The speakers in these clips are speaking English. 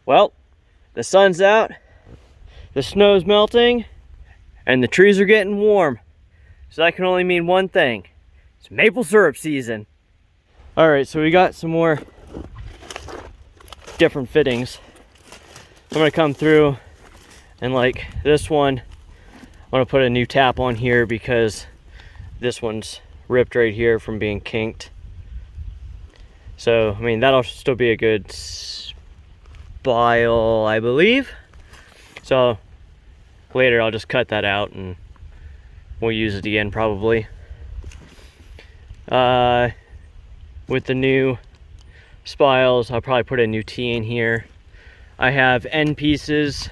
Well, the sun's out, the snow's melting, and the trees are getting warm. So that can only mean one thing. It's maple syrup season. All right, so we got some more different fittings. I'm gonna come through and like this one, I'm gonna put a new tap on here because this one's ripped right here from being kinked. So, I mean, that'll still be a good spile, I believe. So later I'll just cut that out and we'll use it again probably. With the new spiles, I'll probably put a new T in here. I have end pieces,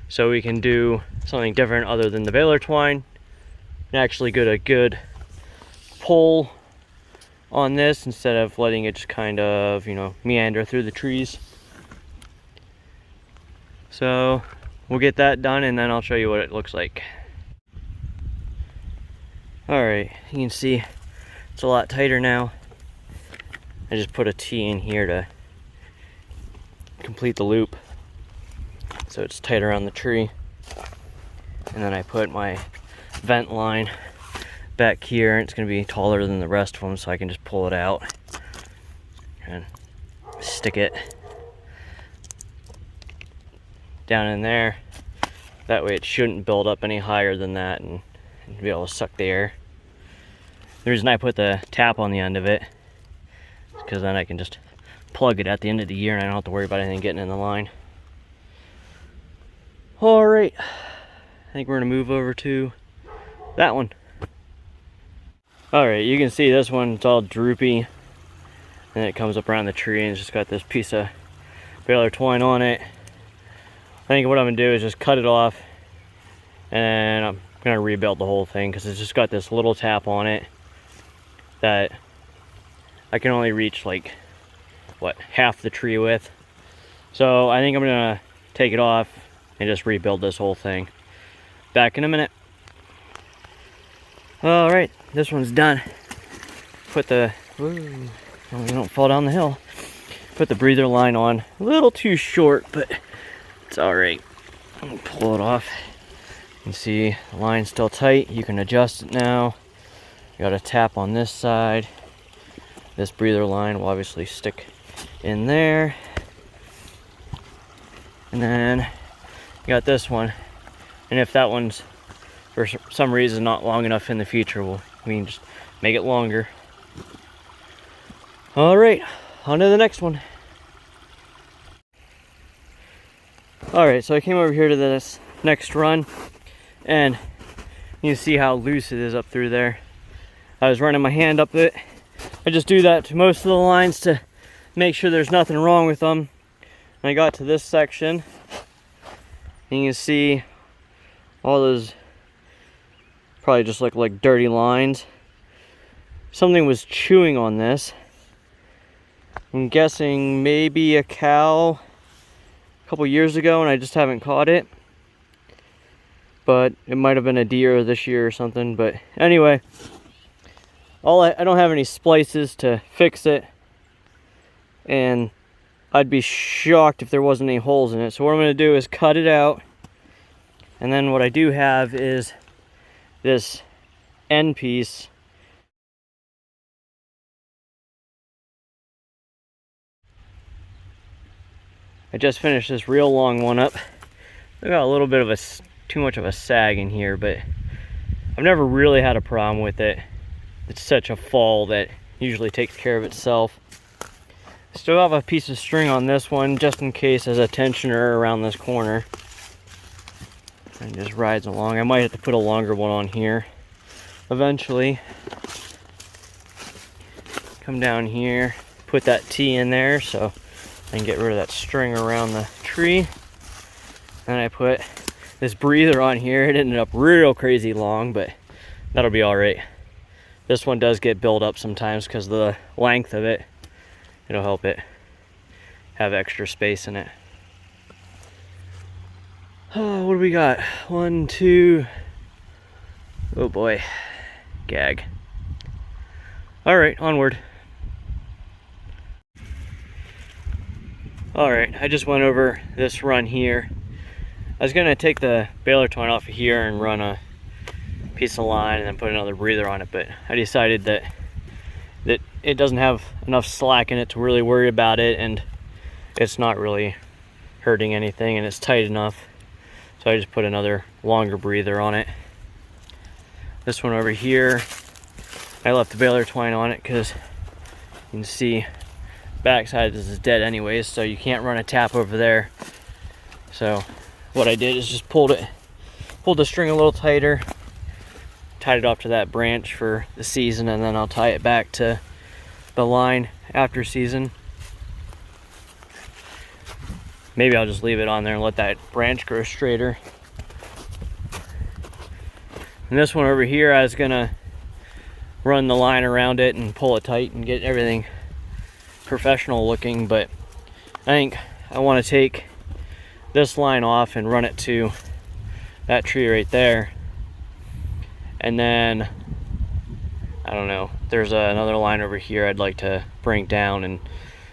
so we can do something different other than the baler twine. And actually get a good pull on this instead of letting it just kind of, you know, meander through the trees. So we'll get that done and then I'll show you what it looks like. Alright, you can see it's a lot tighter now. I just put a T in here to complete the loop so it's tight around the tree. And then I put my vent line back here, and it's going to be taller than the rest of them, so I can just pull it out and stick it down in there. That way it shouldn't build up any higher than that and be able to suck the air. The reason I put the tap on the end of it is because then I can just plug it at the end of the year and I don't have to worry about anything getting in the line. Alright, I think we're going to move over to that one. Alright, you can see this one, it's all droopy and it comes up around the tree and it's just got this piece of baler twine on it. I think what I'm going to do is just cut it off and I'm going to rebuild the whole thing because it's just got this little tap on it that I can only reach like, what, half the tree with. So I think I'm going to take it off and just rebuild this whole thing. Back in a minute. Alright, this one's done. Put the, ooh, we don't fall down the hill. Put the breather line on. A little too short, but it's alright. Pull it off. You can see the line's still tight. You can adjust it now. You got a tap on this side. This breather line will obviously stick in there. And then you got this one. And if that one's for some reason not long enough in the future, we can just make it longer. Alright, on to the next one. Alright, so I came over here to this next run and you see how loose it is up through there. I was running my hand up it. I just do that to most of the lines to make sure there's nothing wrong with them. And I got to this section and you can see all those probably just look like dirty lines. Something was chewing on this. I'm guessing maybe a cow a couple years ago and I just haven't caught it. But it might have been a deer this year or something. But anyway, I don't have any splices to fix it. And I'd be shocked if there wasn't any holes in it. So what I'm going to do is cut it out. And then what I do have is this end piece. I just finished this real long one up. I got a little bit of too much of a sag in here, but I've never really had a problem with it. It's such a fall that usually takes care of itself. Still have a piece of string on this one just in case as a tensioner around this corner. And just rides along. I might have to put a longer one on here eventually. Come down here, put that T in there so I can get rid of that string around the tree. And I put this breather on here. It ended up real crazy long, but that'll be alright. This one does get built up sometimes because of the length of it. It'll help it have extra space in it. Oh, what do we got? 1, 2. Oh boy. Gag. Alright, onward. Alright, I just went over this run here. I was gonna take the baler twine off of here and run a piece of line and then put another breather on it, but I decided that it doesn't have enough slack in it to really worry about it, and it's not really hurting anything, and it's tight enough. So I just put another longer breather on it. This one over here, I left the baler twine on it because you can see backside this is dead anyways, so you can't run a tap over there. So what I did is just pulled the string a little tighter, tied it off to that branch for the season, and then I'll tie it back to the line after season. Maybe I'll just leave it on there and let that branch grow straighter. And this one over here, I was gonna run the line around it and pull it tight and get everything professional looking, but I think I want to take this line off and run it to that tree right there, and then I don't know, there's another line over here I'd like to bring down and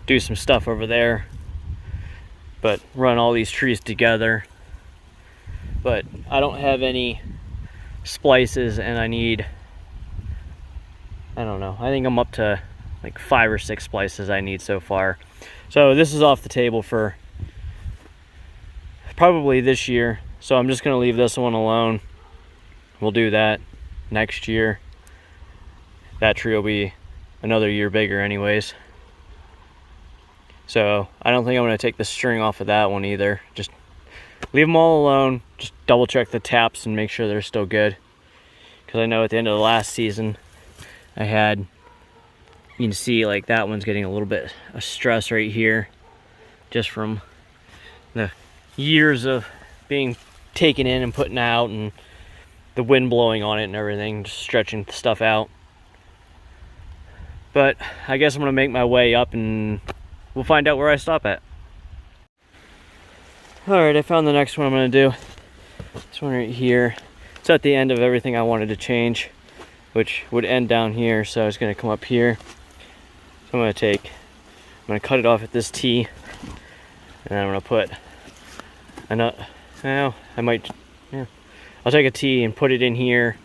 do some stuff over there, but run all these trees together. But I don't have any splices, and I don't know, I think I'm up to like 5 or 6 splices I need so far. So this is off the table for probably this year, so I'm just gonna leave this one alone. We'll do that next year. That tree will be another year bigger anyways. So I don't think I'm gonna take the string off of that one either. Just leave them all alone. Just double check the taps and make sure they're still good. Because I know at the end of the last season, I had, you can see like that one's getting a little bit of stress right here, just from the years of being taken in and putting out and the wind blowing on it and everything, just stretching stuff out. But I guess I'm gonna make my way up and we'll find out where I stop at. Alright, I found the next one I'm gonna do. This one right here. It's at the end of everything I wanted to change, which would end down here, so I was gonna come up here. So I'm gonna cut it off at this T, and I'm gonna put I'll take a T and put it in here.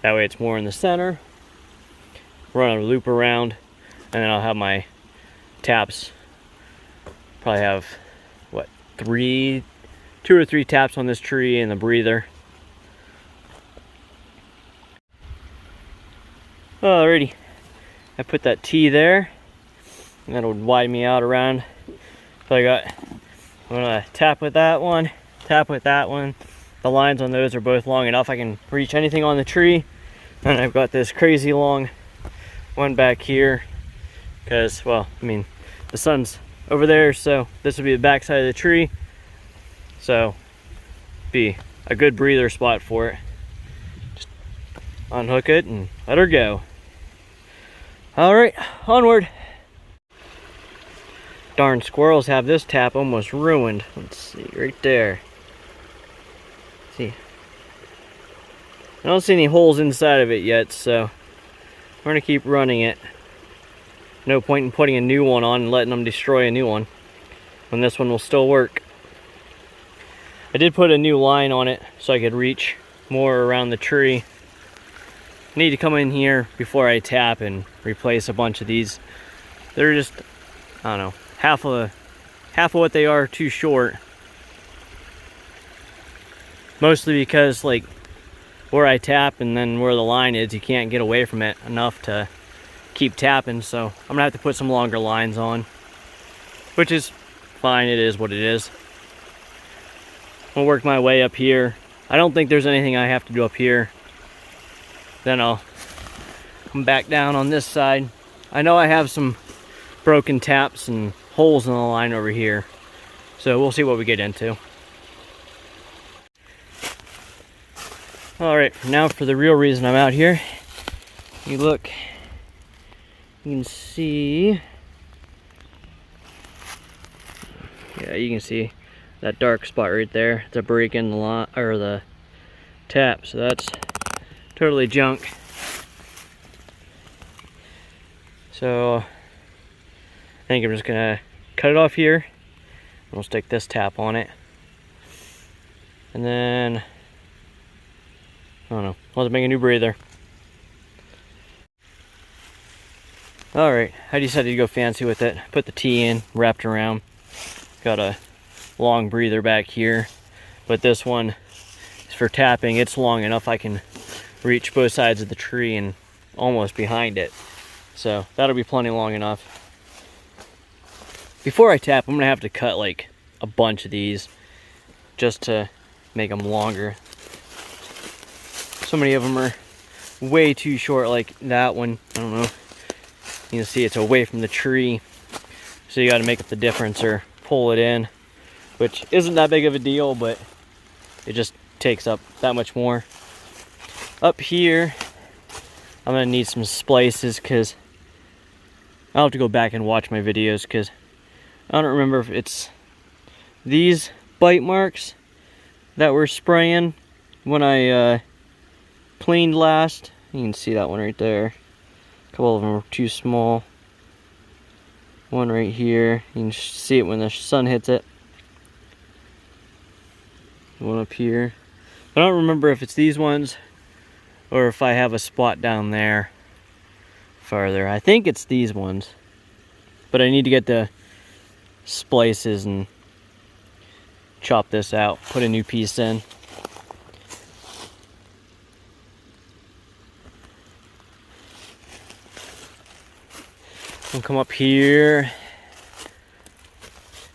That way it's more in the center. Run a loop around, and then I'll have my taps. Probably have, what, 2 or 3 taps on this tree and the breather. Alrighty, I put that T there, and that'll widen me out around. So I'm gonna tap with that one, tap with that one. The lines on those are both long enough I can reach anything on the tree. And I've got this crazy long one back here, because, well, I mean, the sun's over there, so this would be the back side of the tree. So, be a good breather spot for it. Just unhook it and let her go. Alright, onward. Darn squirrels have this tap almost ruined. Let's see, right there. See, I don't see any holes inside of it yet, so we're gonna keep running it. No point in putting a new one on and letting them destroy a new one when this one will still work. I did put a new line on it so I could reach more around the tree. I need to come in here before I tap and replace a bunch of these. They're just, I don't know, half of what they are too short. Mostly because, like, where I tap and then where the line is, you can't get away from it enough to keep tapping, so I'm gonna have to put some longer lines on, which is fine. It is what it is. I'll work my way up here. I don't think there's anything I have to do up here. Then I'll come back down on this side. I know I have some broken taps and holes in the line over here, so we'll see what we get into. Alright, now for the real reason I'm out here. You look, you can see, yeah, you can see that dark spot right there. It's a break in the line, or the tap, so that's totally junk. So I think I'm just gonna cut it off here We'll stick this tap on it. And then, I don't know, I'll just make a new breather. Alright, I decided to go fancy with it. Put the T in, wrapped around. Got a long breather back here. But this one is for tapping. It's long enough I can reach both sides of the tree and almost behind it. So that'll be plenty long enough. Before I tap, I'm gonna have to cut like a bunch of these just to make them longer. So many of them are way too short, like that one. I don't know. You can see it's away from the tree. So you gotta make up the difference or pull it in, which isn't that big of a deal, but it just takes up that much more. Up here, I'm gonna need some splices because I'll have to go back and watch my videos because I don't remember if it's these bite marks that we're spraying when I cleaned last. You can see that one right there. A couple of them are too small. One right here. You can see it when the sun hits it. One up here. I don't remember if it's these ones or if I have a spot down there farther. I think it's these ones. But I need to get the splices and chop this out, put a new piece in. We'll come up here.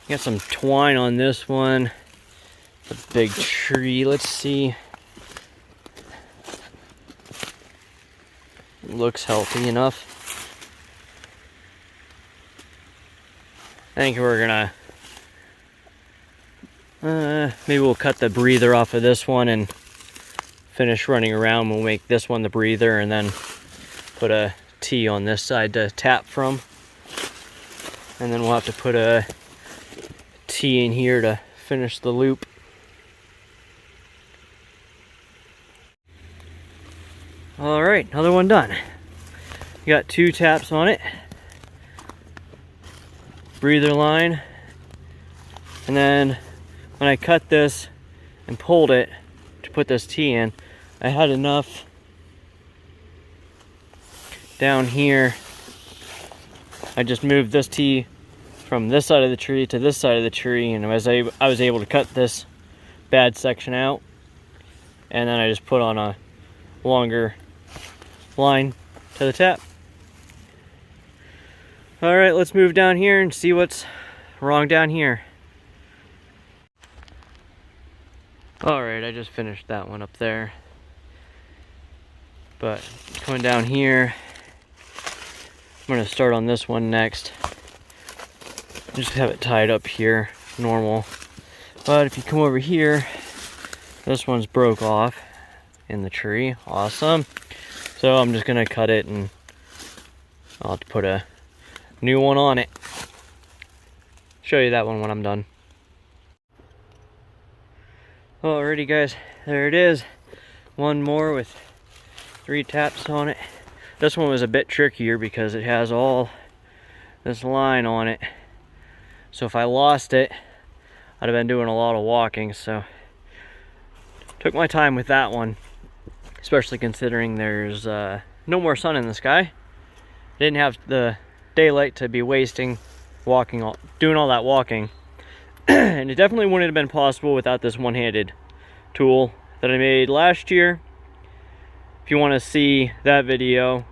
Got some twine on this one. A big tree. Let's see. Looks healthy enough. I think we're gonna maybe we'll cut the breather off of this one and finish running around. We'll make this one the breather and then put a T on this side to tap from. And then we'll have to put a T in here to finish the loop. Alright, another one done. You got 2 taps on it. Breather line. And then when I cut this and pulled it to put this T in, I had enough down here. I just moved this T from this side of the tree to this side of the tree, and I was able to cut this bad section out, and then I just put on a longer line to the tap. Alright, let's move down here and see what's wrong down here. Alright, I just finished that one up there. But coming down here, I'm going to start on this one next. Just have it tied up here, normal. But if you come over here, this one's broke off in the tree. Awesome. So I'm just going to cut it and I'll have to put a new one on it. Show you that one when I'm done. Alrighty guys, there it is. One more with 3 taps on it. This one was a bit trickier because it has all this line on it. So if I lost it, I'd have been doing a lot of walking. So took my time with that one, especially considering there's no more sun in the sky. Didn't have the daylight to be wasting doing all that walking. And it definitely wouldn't have been possible without this one-handed tool that I made last year. If you want to see that video,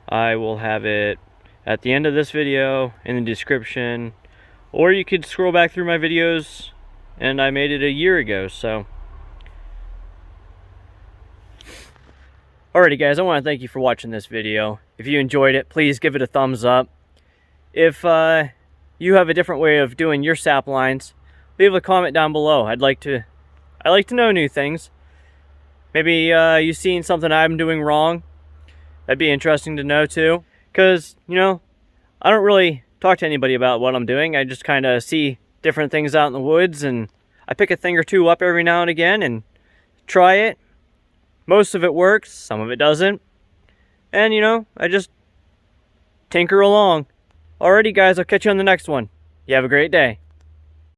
I will have it at the end of this video in the description, or you could scroll back through my videos, and I made it a year ago. So alrighty guys, I want to thank you for watching this video. If you enjoyed it, please give it a thumbs up. If you have a different way of doing your sap lines, leave a comment down below. I like to know new things. Maybe you've seen something I'm doing wrong. That'd be interesting to know too. Because, you know, I don't really talk to anybody about what I'm doing. I just kind of see different things out in the woods, and I pick a thing or two up every now and again and try it. Most of it works, some of it doesn't. And, you know, I just tinker along. Alrighty guys, I'll catch you on the next one. You have a great day.